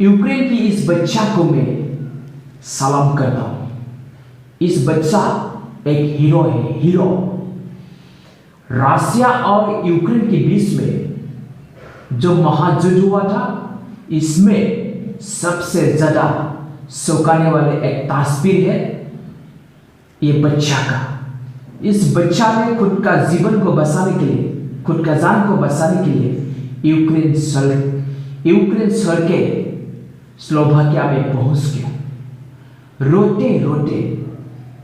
Ukraine की इस बच्चा को मैं सलाम करता हूं। इस बच्चा एक हीरो है, हीरो। रशिया और यूक्रेन के बीच में जो महायुद्ध हुआ था, इसमें सबसे ज्यादा चौंकाने वाले एक तस्वीर है ये बच्चा का। इस बच्चा ने खुद का जीवन को बचाने के लिए, खुद का जान को बचाने के लिए यूक्रेन छोड़ के स्लोवाकिया में पहुंच गया। रोते रोते,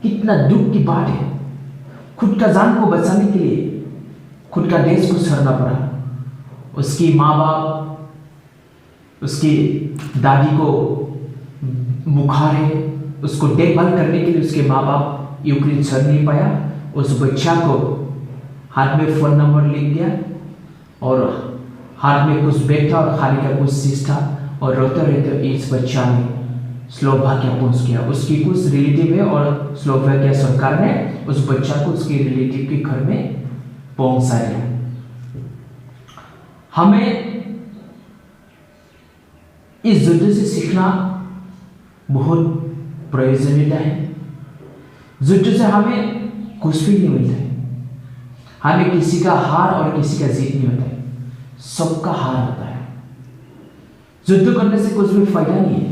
कितना दुख की बात है, खुद का जान को बचाने के लिए खुद का देश को छोड़ना पड़ा। उसकी माँ बाप, उसकी दादी को बुखार है, उसको देखभाल करने के लिए उसके माँ बाप यूक्रेन छोड़ नहीं पाया। उस बच्चा को हाथ में फोन नंबर लिख दिया और हाथ में कुछ बैग था और खाने का कुछ चीज था, और रोते रोते इस बच्चा ने स्लोवाकिया पहुंच गया। उसकी कुछ रिलेटिव है और स्लोवाकिया सरकार ने उस बच्चा को उसके रिलेटिव के घर में पहुंचाया। हमें इस युद्ध से सीखना बहुत प्रयोजनीयता है। युद्ध से हमें कुछ भी नहीं मिलता है। हमें किसी का हार और किसी का जीत नहीं होता है, सबका हार होता है। युद्ध करने से कुछ भी फायदा नहीं है।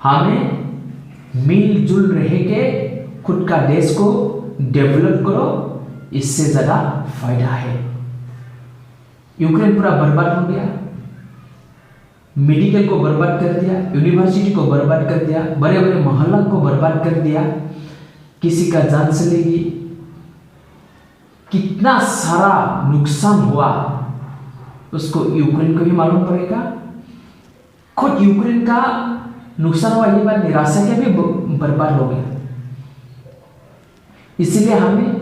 हमें मिलजुल रह के खुद का देश को डेवलप करो, इससे ज्यादा फायदा है। यूक्रेन पूरा बर्बाद हो गया, मेडिकल को बर्बाद कर दिया, यूनिवर्सिटी को बर्बाद कर दिया, बड़े बड़े मोहल्ला को बर्बाद कर दिया, किसी का जान चलेगी, कितना सारा नुकसान हुआ उसको यूक्रेन को भी मालूम पड़ेगा। खुद यूक्रेन का नुकसान हुआ ये बात निराशा के भी बर्बाद हो गया। इसलिए हमें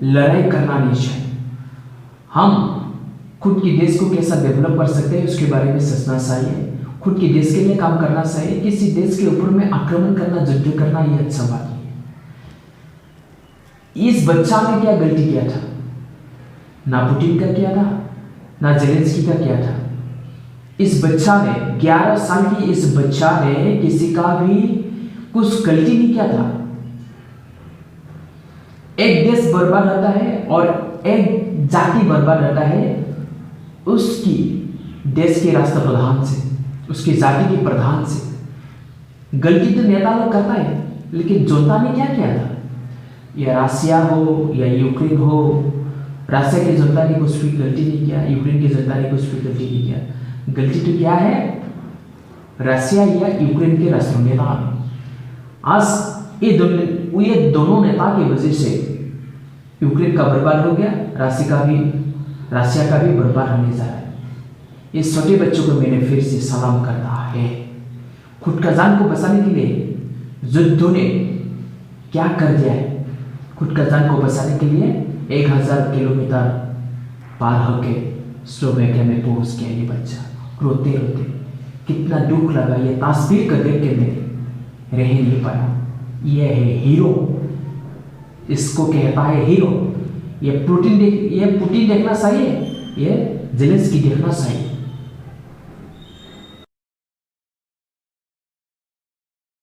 लड़ाई करना नहीं चाहिए। हम खुद के देश को कैसा डेवलप कर सकते हैं उसके बारे में सोचना चाहिए। खुद के देश के लिए काम करना चाहिए। किसी देश के ऊपर में आक्रमण करना, युद्ध करना ये अच्छा बात नहीं है। इस बच्चा ने क्या गलती किया था? ना पुतिन का किया था, ना जेलेंस्की का किया था। इस बच्चा ने 11 साल की इस बच्चा ने किसी का भी कुछ गलती नहीं किया था। एक देश बर्बाद होता है और एक जाति बर्बाद होता है उसकी देश के राष्ट्रप्रधान से, उसकी जाति के प्रधान से। गलती तो नेता लोग करता है, लेकिन जनता ने क्या किया था? या रशिया हो या यूक्रेन हो, रशिया की जनता ने कुछ भी गलती नहीं किया, यूक्रेन की जनता ने कुछ भी गलती नहीं किया। गलती तो क्या है? रशिया या यूक्रेन के राष्ट्रनेता। आज ये दोनों नेता की वजह से यूक्रेन का बर्बाद हो गया, रशिया का भी बर्बाद होने जा रहा है। इस छोटे बच्चों को मैंने फिर से सलाम करता है। खुद का जान को बचाने के लिए युद्ध ने क्या कर दिया है? खुद का जान को बचाने के लिए 1000 किलोमीटर पार होके स्लोवाकिया में पहुंच गया ये बच्चा। रोते रोते, कितना दुख लगा ये तस्वीर को देख के मैं रह नहीं पाया। ये है हीरो, इसको कहता है हीरो। ये पुतिन देखना चाहिए, ये जेलेंस्की देखना चाहिए।